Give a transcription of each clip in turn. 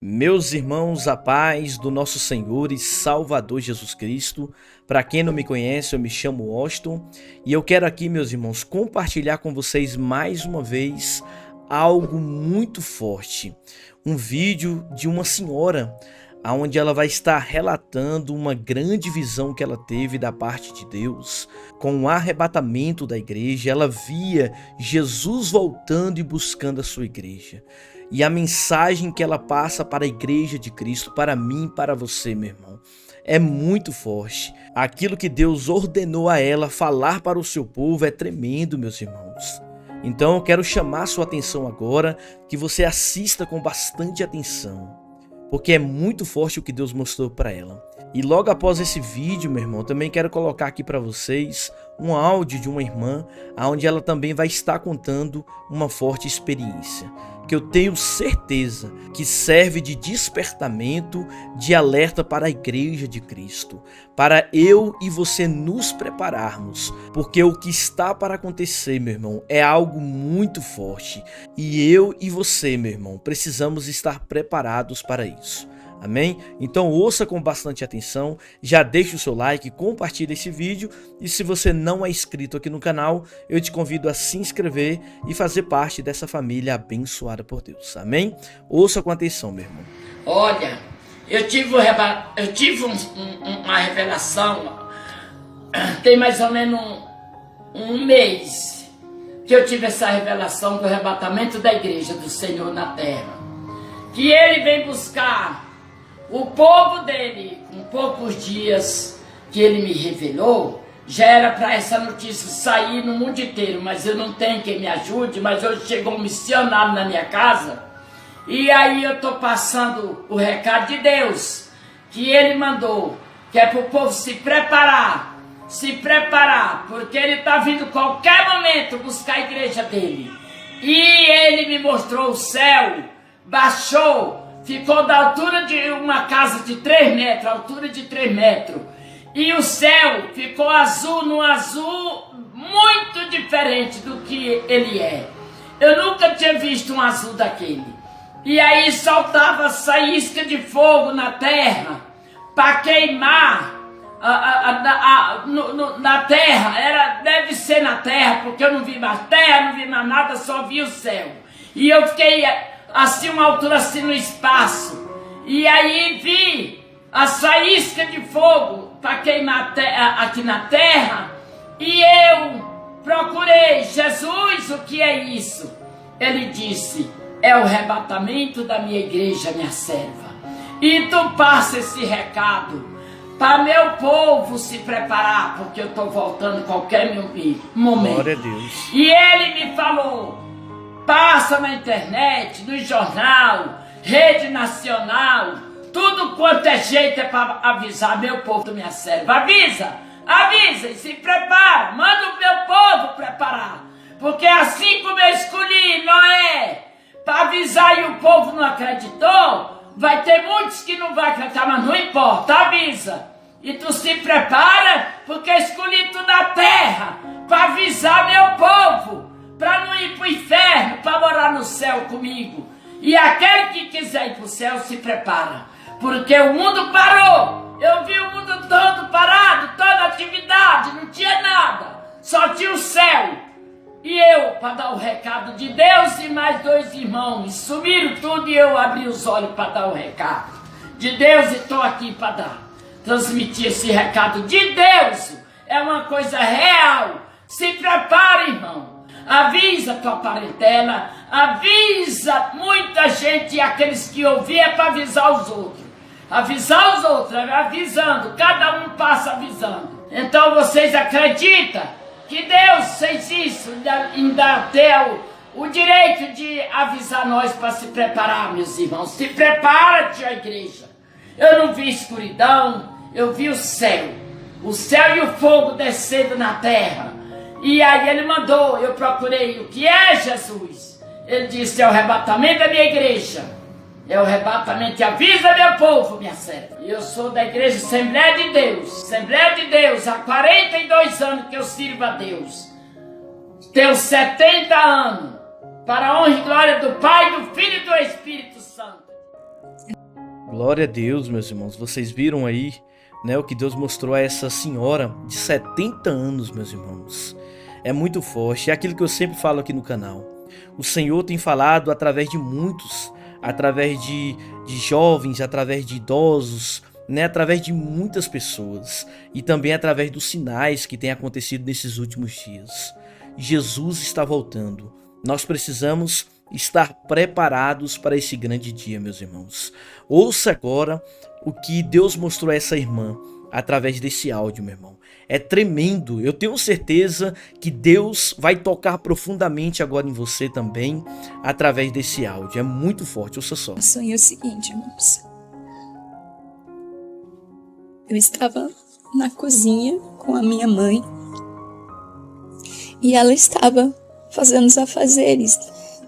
Meus irmãos, a paz do nosso Senhor e Salvador Jesus Cristo. Para quem não me conhece, eu me chamo Austin e eu quero aqui, meus irmãos, compartilhar com vocês mais uma vez algo muito forte. Um vídeo de uma senhora, onde ela vai estar relatando uma grande visão que ela teve da parte de Deus. Com o arrebatamento da igreja, ela via Jesus voltando e buscando a sua igreja. E a mensagem que ela passa para a igreja de Cristo, para mim e para você, meu irmão, é muito forte. Aquilo que Deus ordenou a ela falar para o seu povo é tremendo, meus irmãos. Então eu quero chamar a sua atenção agora, que você assista com bastante atenção, porque é muito forte o que Deus mostrou para ela. E logo após esse vídeo, meu irmão, também quero colocar aqui para vocês um áudio de uma irmã, onde ela também vai estar contando uma forte experiência, que eu tenho certeza que serve de despertamento, de alerta para a igreja de Cristo, para eu e você nos prepararmos, porque o que está para acontecer, meu irmão, é algo muito forte, e eu e você, meu irmão, precisamos estar preparados para isso. Amém? Então ouça com bastante atenção, já deixa o seu like, compartilha esse vídeo e se você não é inscrito aqui no canal, eu te convido a se inscrever e fazer parte dessa família abençoada por Deus. Amém? Ouça com atenção, meu irmão. Olha, eu tive uma revelação, tem mais ou menos um mês que eu tive essa revelação do arrebatamento da igreja do Senhor na terra, que Ele vem buscar o povo dele. Com poucos dias que ele me revelou, já era para essa notícia sair no mundo inteiro, mas eu não tenho quem me ajude. Mas hoje chegou um missionário na minha casa, e aí eu estou passando o recado de Deus, que ele mandou, que é para o povo se preparar, porque ele está vindo qualquer momento buscar a igreja dele. E ele me mostrou o céu, baixou, ficou da altura de uma casa de 3 metros, altura de 3 metros. E o céu ficou azul, num azul muito diferente do que ele é. Eu nunca tinha visto um azul daquele. E aí soltava faísca de fogo na terra, para queimar na terra. Deve ser na terra, porque eu não vi mais terra, não vi mais nada, só vi o céu. E eu fiquei assim, uma altura assim no espaço, e aí vi as faíscas de fogo para queimar aqui na terra, e eu procurei: Jesus, o que é isso? Ele disse: é o arrebatamento da minha igreja, minha serva. E tu passa esse recado para meu povo se preparar, porque eu estou voltando em qualquer momento. Glória a Deus. E ele me falou: passa na internet, no jornal, rede nacional, tudo quanto é jeito é para avisar meu povo, minha serva. Avisa e se prepara, manda o meu povo preparar, porque assim como eu escolhi Noé para avisar e o povo não acreditou, vai ter muitos que não vão acreditar, mas não importa, avisa. E tu se prepara, porque eu escolhi tu na terra para avisar meu povo, para não ir para o inferno, para morar no céu comigo. E aquele que quiser ir para o céu se prepara, porque o mundo parou. Eu vi o mundo todo parado, toda atividade, não tinha nada, só tinha o céu. E eu, para dar o recado de Deus, e mais 2 irmãos sumiram tudo, e eu abri os olhos para dar o recado de Deus, e estou aqui para transmitir esse recado de Deus. É uma coisa real. Se prepara, irmão. Avisa tua parentela, avisa muita gente, e aqueles que ouvir é para avisar os outros. Avisar os outros, avisando, cada um passa avisando. Então vocês acreditam que Deus fez isso, ainda tem o direito de avisar nós para se preparar, meus irmãos. Se prepara, tia igreja. Eu não vi escuridão, eu vi o céu e o fogo descendo na terra. E aí ele mandou, eu procurei: o que é, Jesus? Ele disse: é o arrebatamento da minha igreja, é o arrebatamento, avisa meu povo, minha serva. E eu sou da igreja Assembleia de Deus, há 42 anos que eu sirvo a Deus. Tenho 70 anos, para a honra e glória do Pai, do Filho e do Espírito Santo. Glória a Deus, meus irmãos. Vocês viram aí, né, o que Deus mostrou a essa senhora de 70 anos, meus irmãos. É muito forte. É aquilo que eu sempre falo aqui no canal. O Senhor tem falado através de muitos, através de jovens, através de idosos, né, através de muitas pessoas e também através dos sinais que têm acontecido nesses últimos dias. Jesus está voltando. Nós precisamos estar preparados para esse grande dia, meus irmãos. Ouça agora o que Deus mostrou a essa irmã através desse áudio, meu irmão. É tremendo. Eu tenho certeza que Deus vai tocar profundamente agora em você também através desse áudio. É muito forte. Ouça só. O sonho é o seguinte, irmãos. Eu estava na cozinha com a minha mãe e ela estava fazendo os afazeres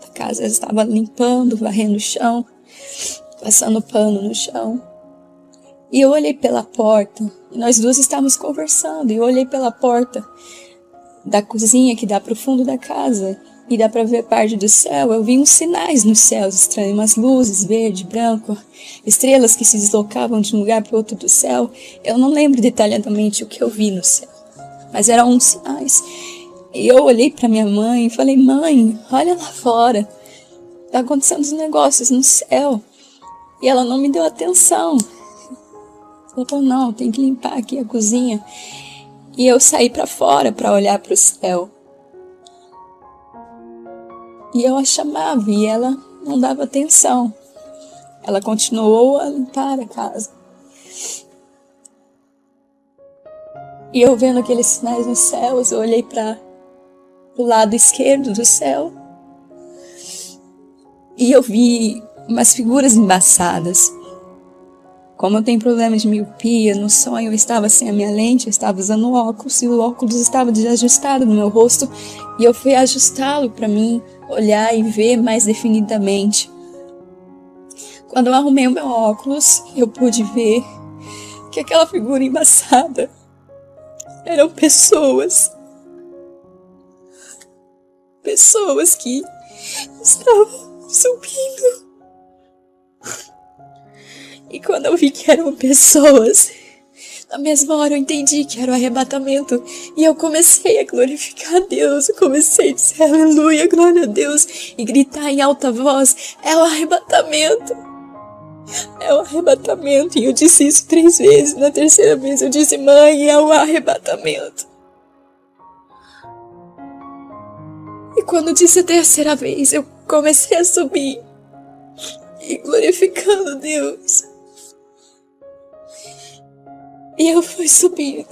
da casa. Ela estava limpando, varrendo o chão, passando pano no chão. E eu olhei pela porta, e nós duas estávamos conversando, e eu olhei pela porta da cozinha que dá para o fundo da casa, e dá para ver parte do céu. Eu vi uns sinais nos céus estranhos, umas luzes, verde, branco, estrelas que se deslocavam de um lugar para o outro do céu. Eu não lembro detalhadamente o que eu vi no céu, mas eram uns sinais. E eu olhei para minha mãe e falei: mãe, olha lá fora, tá acontecendo uns negócios no céu. E ela não me deu atenção. Ela falou: não, tem que limpar aqui a cozinha. E eu saí para fora para olhar para o céu. E eu a chamava e ela não dava atenção. Ela continuou a limpar a casa. E eu vendo aqueles sinais nos céus, eu olhei para o lado esquerdo do céu e eu vi umas figuras embaçadas. Como eu tenho problema de miopia, no sonho eu estava sem a minha lente, eu estava usando óculos e o óculos estava desajustado no meu rosto e eu fui ajustá-lo para mim olhar e ver mais definidamente. Quando eu arrumei o meu óculos, eu pude ver que aquela figura embaçada eram pessoas que estavam subindo. E quando eu vi que eram pessoas, na mesma hora eu entendi que era o arrebatamento. E eu comecei a glorificar a Deus. Eu comecei a dizer aleluia, glória a Deus. E gritar em alta voz: é o arrebatamento. É o arrebatamento. E eu disse isso 3 vezes. Na terceira vez eu disse: mãe, é o arrebatamento. E quando eu disse a terceira vez, eu comecei a subir e glorificando Deus. E eu fui subindo.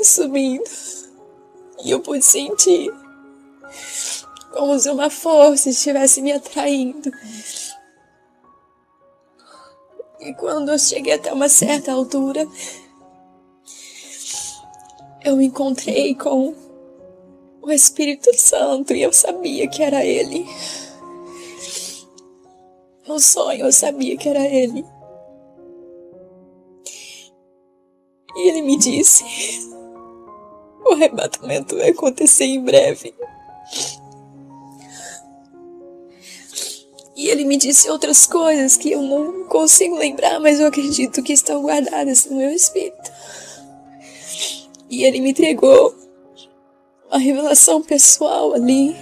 E eu pude sentir como se uma força estivesse me atraindo. E quando eu cheguei até uma certa altura, eu me encontrei com o Espírito Santo e eu sabia que era Ele. No sonho eu sabia que era Ele. E Ele me disse: o arrebatamento vai acontecer em breve. E Ele me disse outras coisas que eu não consigo lembrar, mas eu acredito que estão guardadas no meu espírito. E Ele me entregou uma revelação pessoal ali,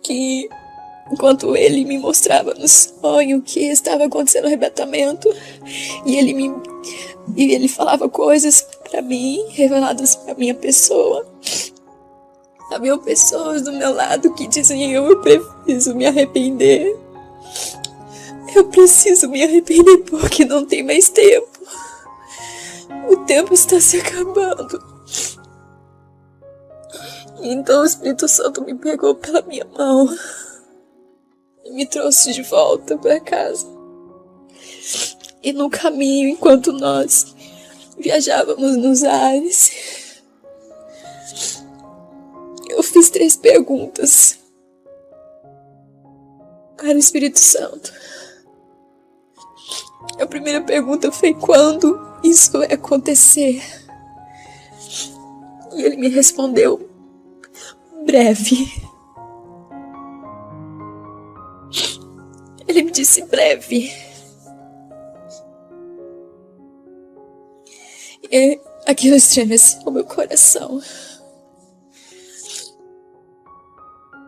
que enquanto Ele me mostrava no sonho que estava acontecendo o arrebatamento, e ele falava coisas para mim, reveladas para minha pessoa. Havia pessoas do meu lado que diziam: eu preciso me arrepender. Eu preciso me arrepender porque não tem mais tempo. O tempo está se acabando. Então o Espírito Santo me pegou pela minha mão e me trouxe de volta para casa. E no caminho, enquanto nós viajávamos nos ares, eu fiz 3 perguntas para o Espírito Santo. A primeira pergunta foi: quando isso vai acontecer? E ele me respondeu: breve. Ele ele me disse breve. E aquilo estremeceu meu coração.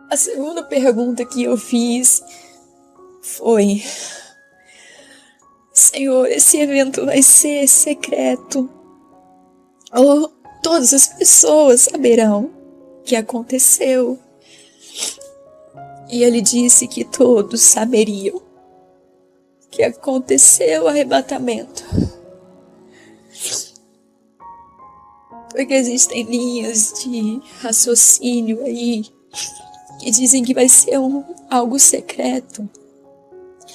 A segunda pergunta que eu fiz foi: Senhor, esse evento vai ser secreto? Ou todas as pessoas saberão o que aconteceu? E ele disse que todos saberiam que aconteceu o arrebatamento. Porque existem linhas de raciocínio aí que dizem que vai ser algo secreto.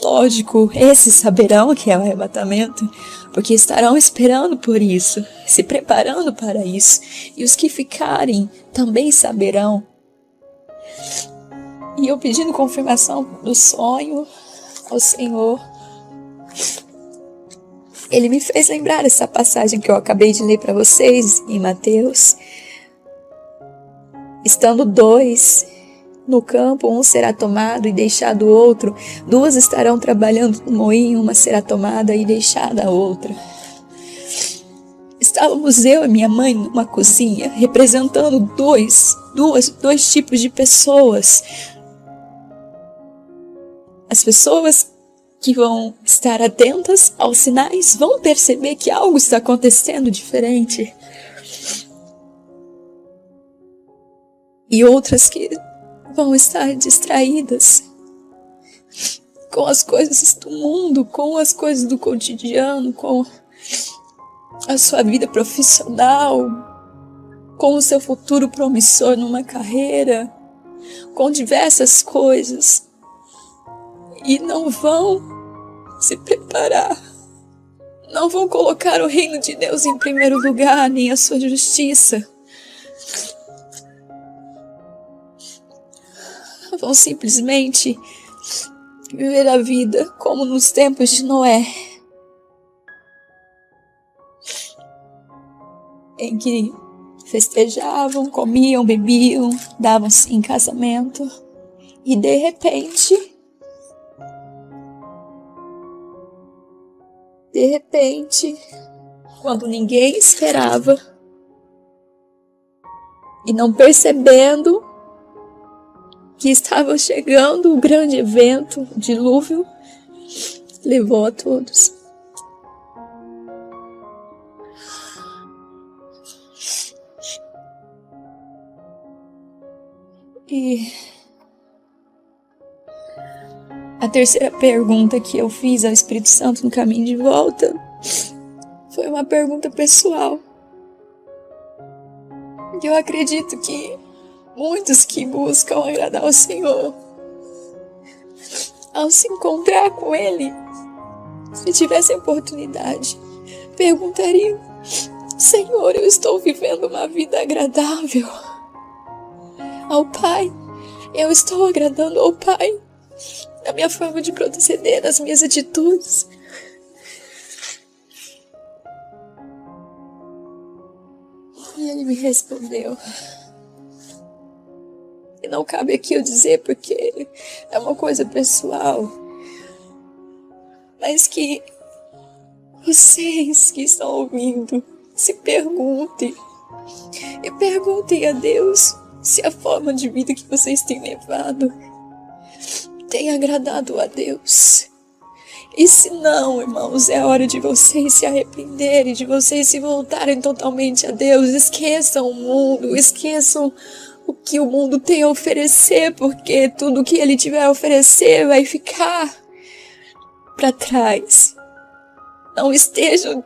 Lógico, esses saberão que é o arrebatamento, porque estarão esperando por isso, se preparando para isso. E os que ficarem também saberão. E eu pedindo confirmação do sonho ao Senhor, Ele me fez lembrar essa passagem que eu acabei de ler para vocês em Mateus. Estando 2 no campo, um será tomado e deixado o outro. 2 estarão trabalhando no moinho, uma será tomada e deixada a outra. Estávamos eu e minha mãe numa cozinha, representando dois tipos de pessoas. As pessoas que vão estar atentas aos sinais vão perceber que algo está acontecendo diferente. E outras que vão estar distraídas com as coisas do mundo, com as coisas do cotidiano, com a sua vida profissional, com o seu futuro promissor numa carreira, com diversas coisas. E não vão se preparar, não vão colocar o reino de Deus em primeiro lugar, nem a sua justiça. Vão simplesmente viver a vida como nos tempos de Noé, em que festejavam, comiam, bebiam, davam-se em casamento e de repente, quando ninguém esperava e não percebendo que estava chegando o grande evento, o dilúvio, levou a todos. E a terceira pergunta que eu fiz ao Espírito Santo no caminho de volta foi uma pergunta pessoal. Eu acredito que muitos que buscam agradar ao Senhor, ao se encontrar com Ele, se tivessem oportunidade, perguntariam: Senhor, eu estou vivendo uma vida agradável ao Pai? Eu estou agradando ao Pai na minha forma de proceder, nas minhas atitudes? E Ele me respondeu. E não cabe aqui eu dizer porque é uma coisa pessoal, mas que vocês que estão ouvindo se perguntem e perguntem a Deus se a forma de vida que vocês têm levado tem agradado a Deus. E se não, irmãos, é hora de vocês se arrependerem, de vocês se voltarem totalmente a Deus. Esqueçam o mundo, esqueçam o que o mundo tem a oferecer, porque tudo que ele tiver a oferecer vai ficar para trás. Não estejam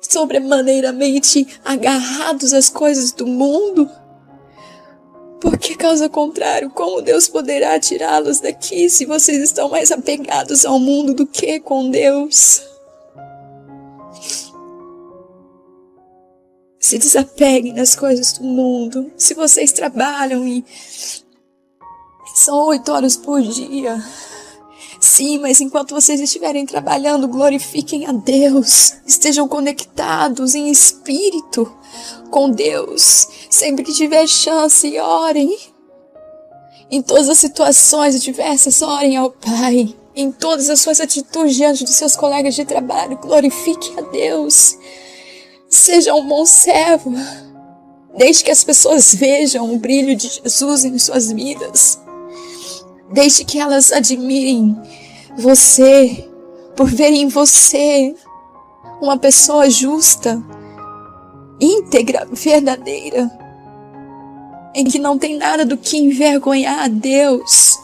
sobremaneiramente agarrados às coisas do mundo, porque caso contrário, como Deus poderá tirá-los daqui se vocês estão mais apegados ao mundo do que com Deus? Se desapeguem das coisas do mundo. Se vocês trabalham e são 8 horas por dia, sim, mas enquanto vocês estiverem trabalhando, glorifiquem a Deus. Estejam conectados em espírito com Deus. Sempre que tiver chance, orem. Em todas as situações diversas, orem ao Pai. Em todas as suas atitudes diante dos seus colegas de trabalho, glorifique a Deus. Seja um bom servo. Deixe que as pessoas vejam o brilho de Jesus em suas vidas. Deixe que elas admirem você, por verem em você uma pessoa justa, íntegra, verdadeira, em que não tem nada do que envergonhar a Deus.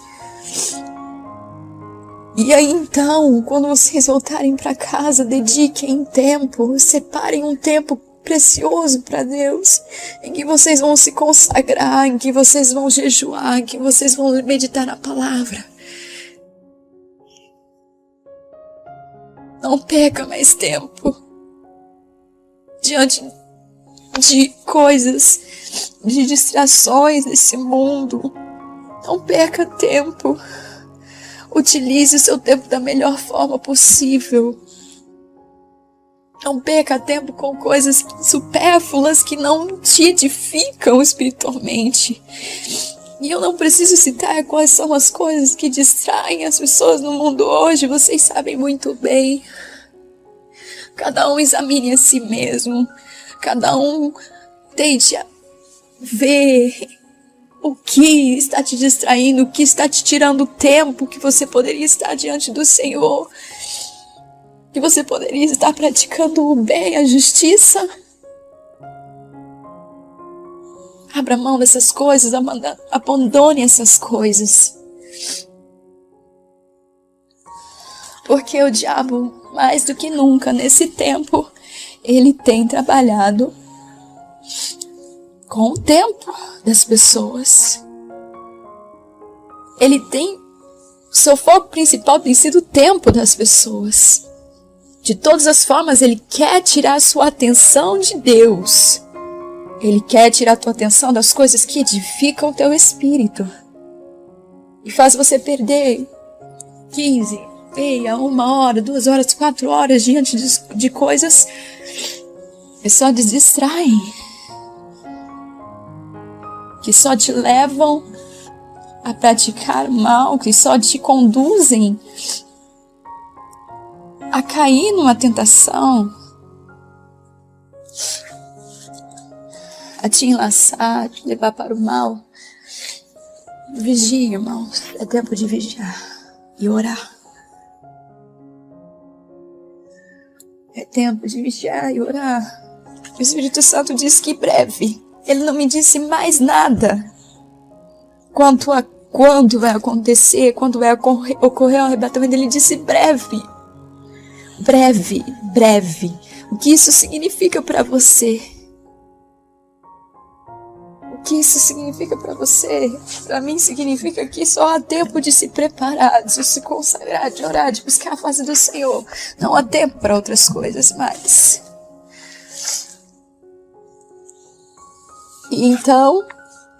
E aí então, quando vocês voltarem para casa, dediquem tempo, separem um tempo precioso para Deus, em que vocês vão se consagrar, em que vocês vão jejuar, em que vocês vão meditar na palavra. Não perca mais tempo diante de coisas, de distrações desse mundo. Não perca tempo. Utilize o seu tempo da melhor forma possível. Não perca tempo com coisas supérfluas que não te edificam espiritualmente. E eu não preciso citar quais são as coisas que distraem as pessoas no mundo hoje. Vocês sabem muito bem. Cada um examine a si mesmo. Cada um tente ver o que está te distraindo, o que está te tirando o tempo que você poderia estar diante do Senhor, que você poderia estar praticando o bem, a justiça. Abra mão dessas coisas, abandone essas coisas. Porque o diabo, mais do que nunca nesse tempo, ele tem trabalhado com o tempo das pessoas. Seu foco principal tem sido o tempo das pessoas. De todas as formas, ele quer tirar a sua atenção de Deus. Ele quer tirar a tua atenção das coisas que edificam o teu espírito. E faz você perder 15, meia, 1 hora, 2 horas, 4 horas diante de coisas que só te distraem, que só te levam a praticar o mal, que só te conduzem a cair numa tentação, a te enlaçar, a te levar para o mal. Vigie, irmãos. É tempo de vigiar e orar. É tempo de vigiar e orar. O Espírito Santo diz que breve. Ele não me disse mais nada quanto a quando vai acontecer, quando vai ocorrer o arrebatamento. Ele disse breve. Breve, breve. O que isso significa para você? O que isso significa para você? Para mim significa que só há tempo de se preparar, de se consagrar, de orar, de buscar a face do Senhor. Não há tempo para outras coisas mais. E então,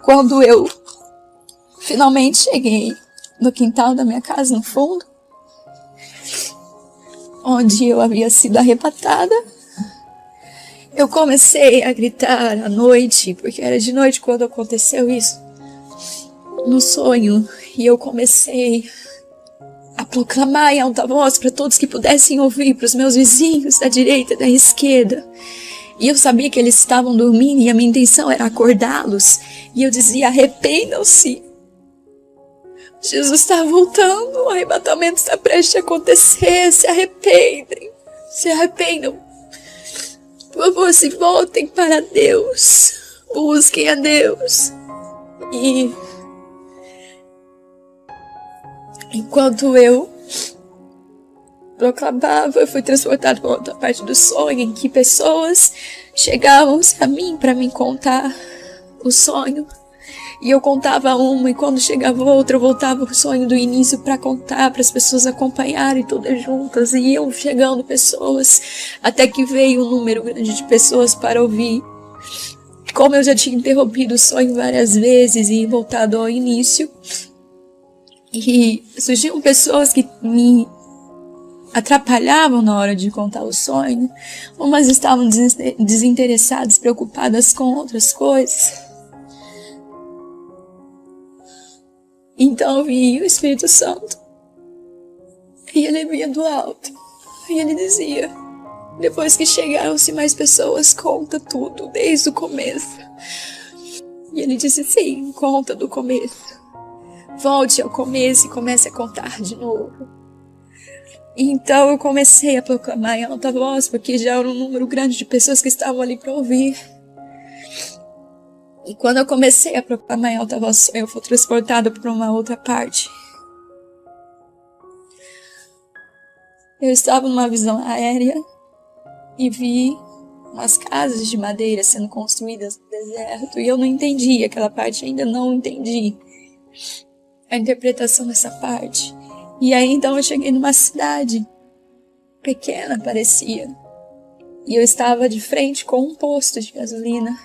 quando eu finalmente cheguei no quintal da minha casa, no fundo, onde eu havia sido arrebatada, eu comecei a gritar à noite, porque era de noite quando aconteceu isso, no sonho, e eu comecei a proclamar em alta voz para todos que pudessem ouvir, para os meus vizinhos da direita e da esquerda. E eu sabia que eles estavam dormindo e a minha intenção era acordá-los. E eu dizia: arrependam-se. Jesus está voltando, o arrebatamento está prestes a acontecer. Se arrependem, se arrependam. Por favor, se voltem para Deus. Busquem a Deus. E enquanto eu proclamava, eu fui transportado para outra parte do sonho, em que pessoas chegavam a mim para me contar o sonho. E eu contava uma, e quando chegava outra, eu voltava o sonho do início para contar, para as pessoas acompanharem todas juntas. E iam chegando pessoas, até que veio um número grande de pessoas para ouvir. Como eu já tinha interrompido o sonho várias vezes e voltado ao início, e surgiam pessoas que me atrapalhavam na hora de contar o sonho. Umas estavam desinteressadas, preocupadas com outras coisas. Então eu vi o Espírito Santo E ele vinha do alto. E ele dizia: depois que chegaram-se mais pessoas, conta tudo, desde o começo. E ele disse: sim, conta do começo. Volte ao começo e comece a contar de novo. E então eu comecei a proclamar em alta voz, porque já era um número grande de pessoas que estavam ali para ouvir. E quando eu comecei a proclamar em alta voz, eu fui transportada para uma outra parte. Eu estava numa visão aérea e vi umas casas de madeira sendo construídas no deserto. E eu não entendi aquela parte, ainda não entendi a interpretação dessa parte. E aí então eu cheguei numa cidade pequena, parecia. E eu estava de frente com um posto de gasolina.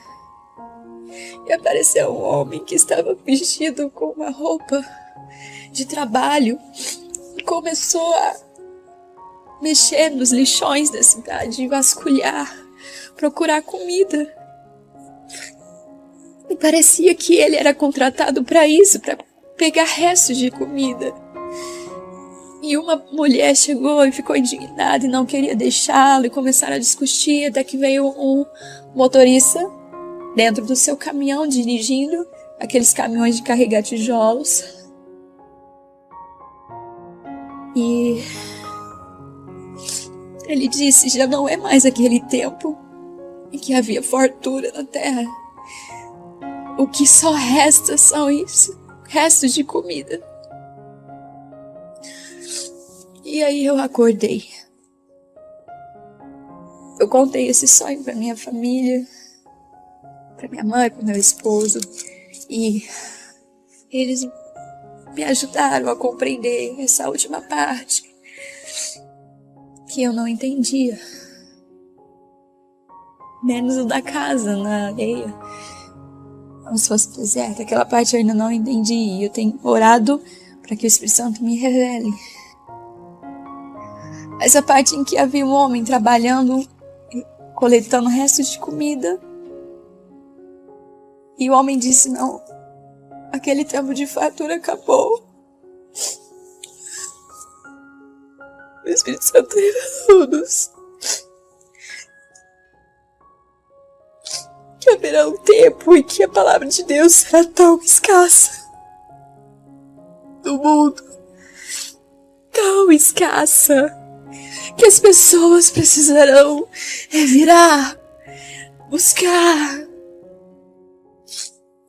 E apareceu um homem que estava vestido com uma roupa de trabalho e começou a mexer nos lixões da cidade, vasculhar, procurar comida. E parecia que ele era contratado para isso, para pegar restos de comida. E uma mulher chegou e ficou indignada e não queria deixá-lo, e começaram a discutir, até que veio um motorista dentro do seu caminhão, dirigindo aqueles caminhões de carregar tijolos. E ele disse: já não é mais aquele tempo em que havia fartura na terra. O que só resta são isso, restos de comida. E aí eu acordei. Eu contei esse sonho para minha família, para minha mãe, para meu esposo, e eles me ajudaram a compreender essa última parte que eu não entendia. Menos o da casa na areia, como se fosse deserto. Aquela parte eu ainda não entendi, e eu tenho orado para que o Espírito Santo me revele. Essa parte em que havia um homem trabalhando, coletando restos de comida. E o homem disse: não, aquele tempo de fartura acabou. O Espírito Santo revelou-nos que haverá um tempo em que a palavra de Deus será tão escassa no mundo, tão escassa, que as pessoas precisarão revirar, buscar,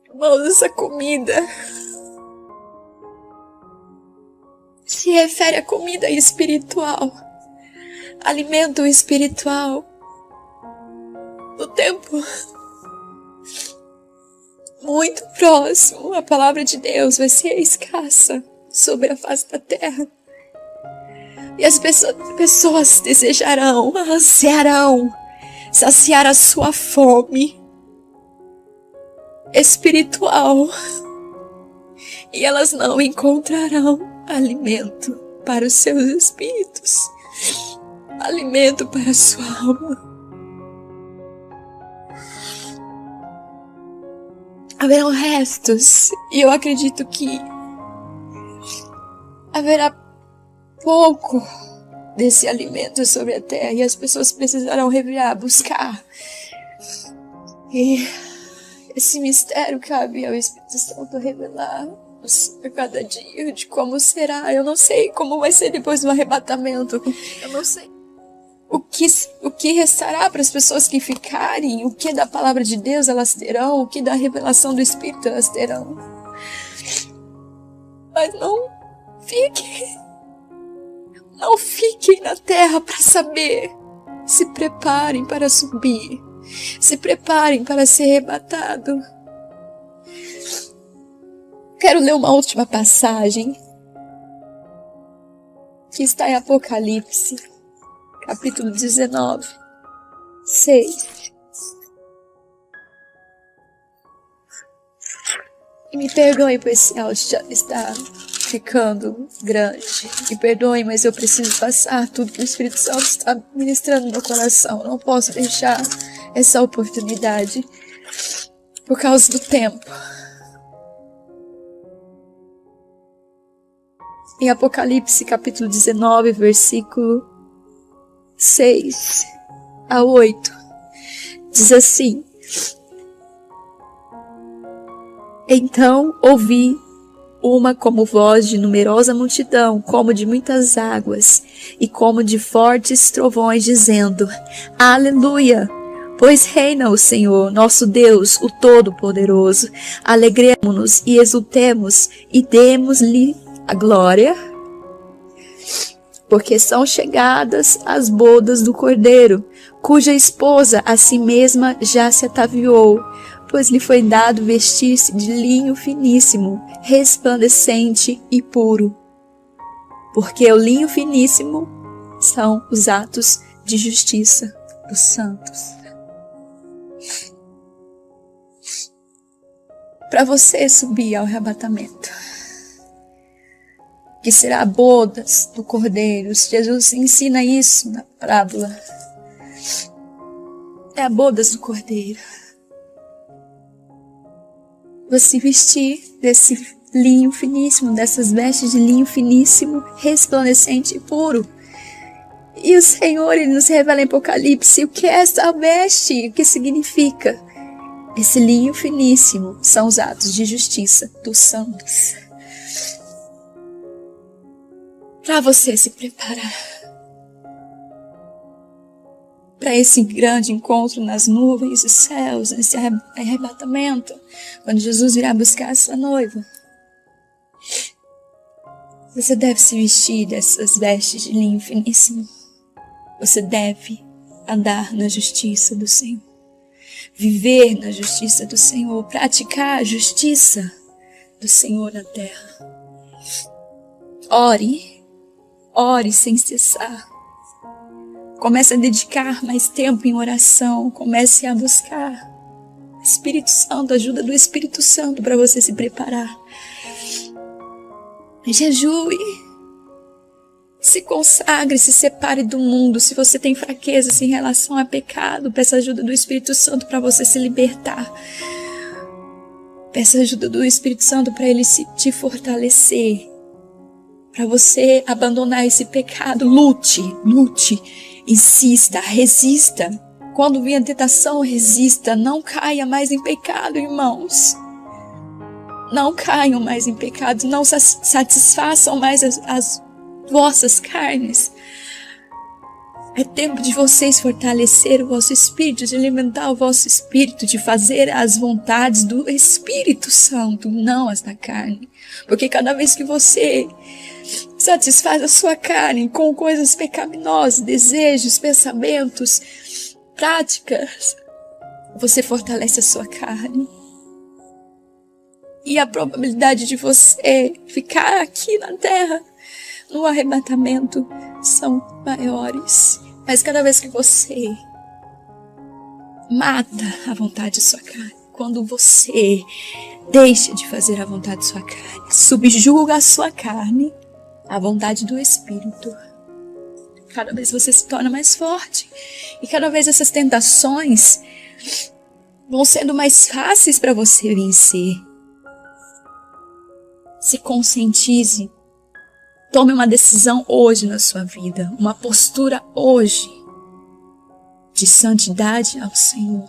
irmãos, essa comida se refere à comida espiritual, alimento espiritual. No tempo muito próximo, a palavra de Deus vai ser escassa sobre a face da terra. E as pessoas desejarão, ansiarão saciar a sua fome espiritual. E elas não encontrarão alimento para os seus espíritos, alimento para a sua alma. Haverão restos, e eu acredito que haverá pouco desse alimento sobre a terra, e as pessoas precisarão revirar, buscar. E esse mistério cabe ao Espírito Santo revelar a cada dia de como será. Eu não sei como vai ser depois do arrebatamento. Eu não sei o que restará para as pessoas que ficarem, o que da palavra de Deus elas terão, o que da revelação do Espírito elas terão. Mas não fiquem na terra para saber. Se preparem para subir. Se preparem para ser arrebatado. Quero ler uma última passagem que está em Apocalipse, capítulo 19, 6. E me perdoem por esse áudio já estar ficando grande. Me perdoem, mas eu preciso passar tudo que o Espírito Santo está ministrando no meu coração. Eu não posso deixar essa oportunidade por causa do tempo. Em Apocalipse capítulo 19, versículo 6 a 8, diz assim: Então ouvi uma como voz de numerosa multidão, como de muitas águas, e como de fortes trovões, dizendo: Aleluia! Pois reina o Senhor, nosso Deus, o Todo-Poderoso. Alegremo-nos e exultemos e demos-lhe a glória, porque são chegadas as bodas do Cordeiro, cuja esposa a si mesma já se ataviou, pois lhe foi dado vestir-se de linho finíssimo, resplandecente e puro. Porque o linho finíssimo são os atos de justiça dos santos. Para você subir ao arrebatamento, que será bodas do Cordeiro, Jesus ensina isso na parábola. É a bodas do Cordeiro. Você vestir desse linho finíssimo, dessas vestes de linho finíssimo, resplandecente e puro. E o Senhor, Ele nos revela em Apocalipse o que é essa veste, o que significa. Esse linho finíssimo são os atos de justiça dos santos. Para você se preparar para esse grande encontro nas nuvens dos céus, nesse arrebatamento, quando Jesus virá buscar a sua noiva, você deve se vestir dessas vestes de linho finíssimo. Você deve andar na justiça do Senhor, viver na justiça do Senhor, praticar a justiça do Senhor na terra. Ore sem cessar. Comece a dedicar mais tempo em oração. Comece a buscar Espírito Santo, a ajuda do Espírito Santo para você se preparar. Jejue. Se consagre, se separe do mundo. Se você tem fraquezas em relação a pecado, peça a ajuda do Espírito Santo para você se libertar. Peça a ajuda do Espírito Santo para ele te fortalecer. Para você abandonar esse pecado. Lute, insista, resista. Quando vier a tentação, resista. Não caia mais em pecado, irmãos. Não caiam mais em pecado. Não satisfaçam mais as vossas carnes. É tempo de vocês fortalecer o vosso espírito, de alimentar o vosso espírito, de fazer as vontades do Espírito Santo, não as da carne. Porque cada vez que você satisfaz a sua carne com coisas pecaminosas, desejos, pensamentos, práticas, você fortalece a sua carne. E a probabilidade de você ficar aqui na terra no arrebatamento são maiores. Mas cada vez que você mata a vontade de sua carne, quando você deixa de fazer a vontade de sua carne, subjuga a sua carne à vontade do Espírito, cada vez você se torna mais forte. E cada vez essas tentações vão sendo mais fáceis para você vencer. Se conscientize. Tome uma decisão hoje na sua vida, uma postura hoje de santidade ao Senhor,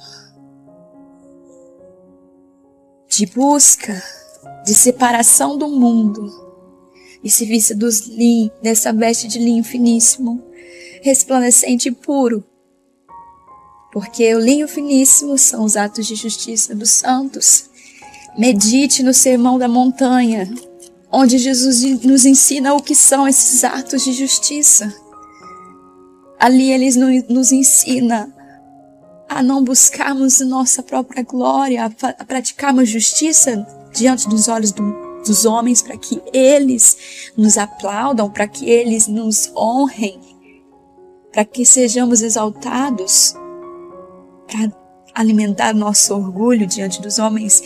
de busca, de separação do mundo, e se vista dessa veste de linho finíssimo, resplandecente e puro, porque o linho finíssimo são os atos de justiça dos santos. Medite no Sermão da Montanha, onde Jesus nos ensina o que são esses atos de justiça. Ali ele nos ensina a não buscarmos nossa própria glória, a praticarmos justiça diante dos olhos dos homens, para que eles nos aplaudam, para que eles nos honrem, para que sejamos exaltados, para alimentar nosso orgulho diante dos homens.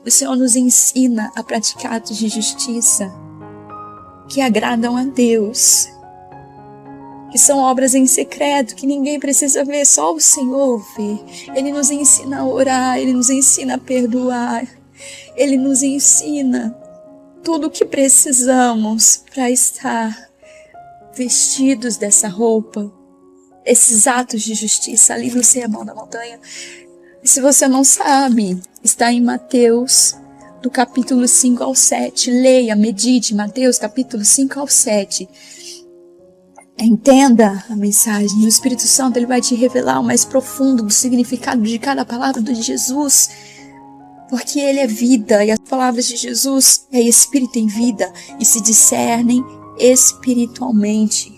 O Senhor nos ensina a praticar atos de justiça que agradam a Deus, que são obras em secreto, que ninguém precisa ver, só o Senhor vê. Ele nos ensina a orar, Ele nos ensina a perdoar, Ele nos ensina tudo o que precisamos para estar vestidos dessa roupa, esses atos de justiça ali no Sermão da Montanha. E se você não sabe, está em Mateus, do capítulo 5 ao 7. Leia, medite, Mateus, capítulo 5 ao 7. Entenda a mensagem. O Espírito Santo ele vai te revelar o mais profundo do significado de cada palavra de Jesus. Porque ele é vida e as palavras de Jesus é espírito em vida e se discernem espiritualmente.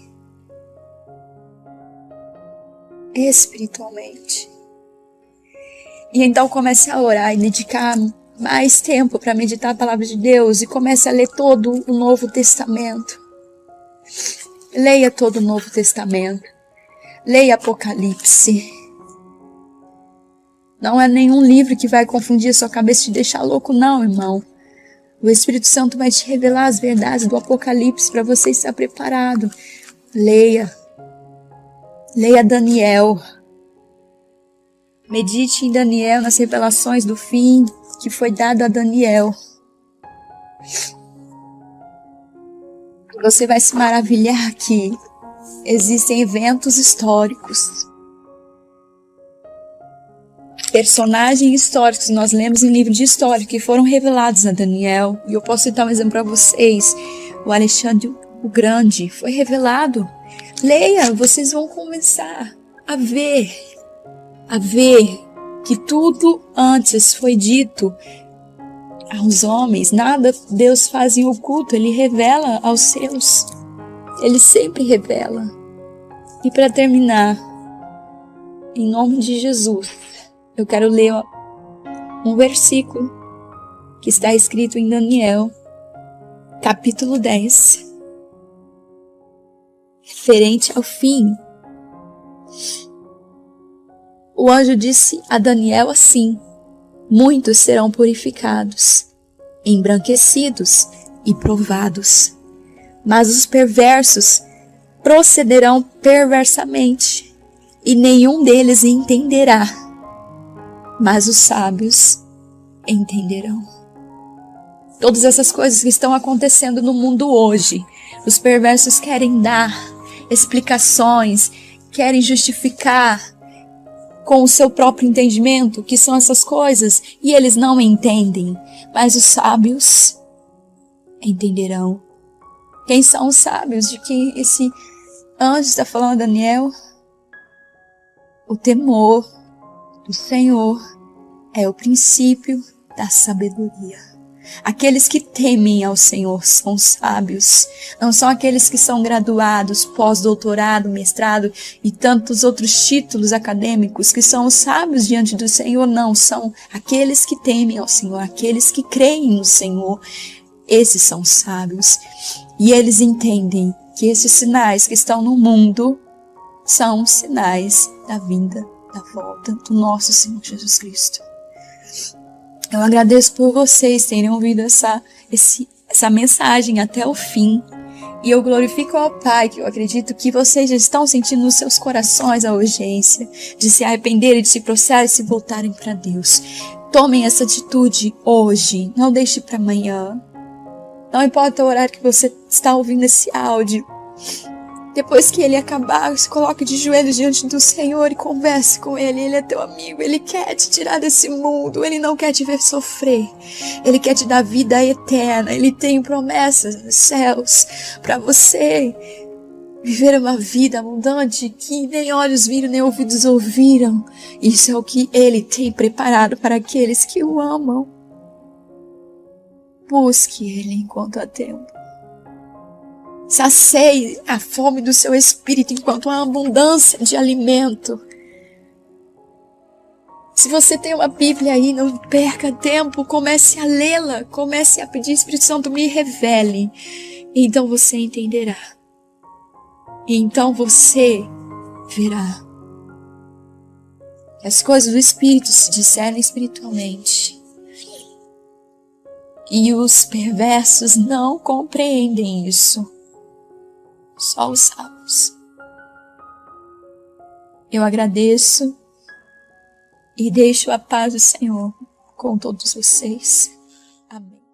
Espiritualmente. E então comece a orar e dedicar mais tempo para meditar a palavra de Deus e comece a ler todo o Novo Testamento. Leia todo o Novo Testamento. Leia Apocalipse. Não é nenhum livro que vai confundir a sua cabeça e te deixar louco, não, irmão. O Espírito Santo vai te revelar as verdades do Apocalipse para você estar preparado. Leia. Leia Daniel. Medite em Daniel, nas revelações do fim que foi dado a Daniel. Você vai se maravilhar que existem eventos históricos, personagens históricos, nós lemos em livro de história, que foram revelados a Daniel. E eu posso citar um exemplo para vocês. O Alexandre o Grande foi revelado. Leia, vocês vão começar a ver que tudo antes foi dito aos homens. Nada Deus faz em oculto, Ele revela aos seus. Ele sempre revela. E para terminar, em nome de Jesus, eu quero ler um versículo que está escrito em Daniel, capítulo 10, referente ao fim. O anjo disse a Daniel assim: muitos serão purificados, embranquecidos e provados, mas os perversos procederão perversamente, e nenhum deles entenderá, mas os sábios entenderão. Todas essas coisas que estão acontecendo no mundo hoje, os perversos querem dar explicações, querem justificar com o seu próprio entendimento que são essas coisas, e eles não entendem, mas os sábios entenderão. Quem são os sábios de que esse anjo está falando a Daniel? O temor do Senhor é o princípio da sabedoria. Aqueles que temem ao Senhor são sábios. Não são aqueles que são graduados, pós-doutorado, mestrado e tantos outros títulos acadêmicos que são os sábios diante do Senhor. Não, são aqueles que temem ao Senhor, aqueles que creem no Senhor. Esses são sábios. E eles entendem que esses sinais que estão no mundo são sinais da vinda, da volta do nosso Senhor Jesus Cristo. Eu agradeço por vocês terem ouvido essa mensagem até o fim. E eu glorifico ao Pai, que eu acredito que vocês já estão sentindo nos seus corações a urgência de se arrependerem, de se prostrar e se voltarem para Deus. Tomem essa atitude hoje, não deixe para amanhã. Não importa o horário que você está ouvindo esse áudio. Depois que ele acabar, se coloque de joelhos diante do Senhor e converse com Ele. Ele é teu amigo, Ele quer te tirar desse mundo, Ele não quer te ver sofrer. Ele quer te dar vida eterna, Ele tem promessas nos céus para você viver uma vida abundante que nem olhos viram, nem ouvidos ouviram. Isso é o que Ele tem preparado para aqueles que o amam. Busque Ele enquanto há tempo. Sacie a fome do seu espírito enquanto há abundância de alimento. Se você tem uma Bíblia aí, não perca tempo, comece a lê-la, comece a pedir, Espírito Santo, me revele. E então você entenderá. E então você verá. As coisas do Espírito se discernem espiritualmente. E os perversos não compreendem isso. Só os sábios. Eu agradeço e deixo a paz do Senhor com todos vocês. Amém.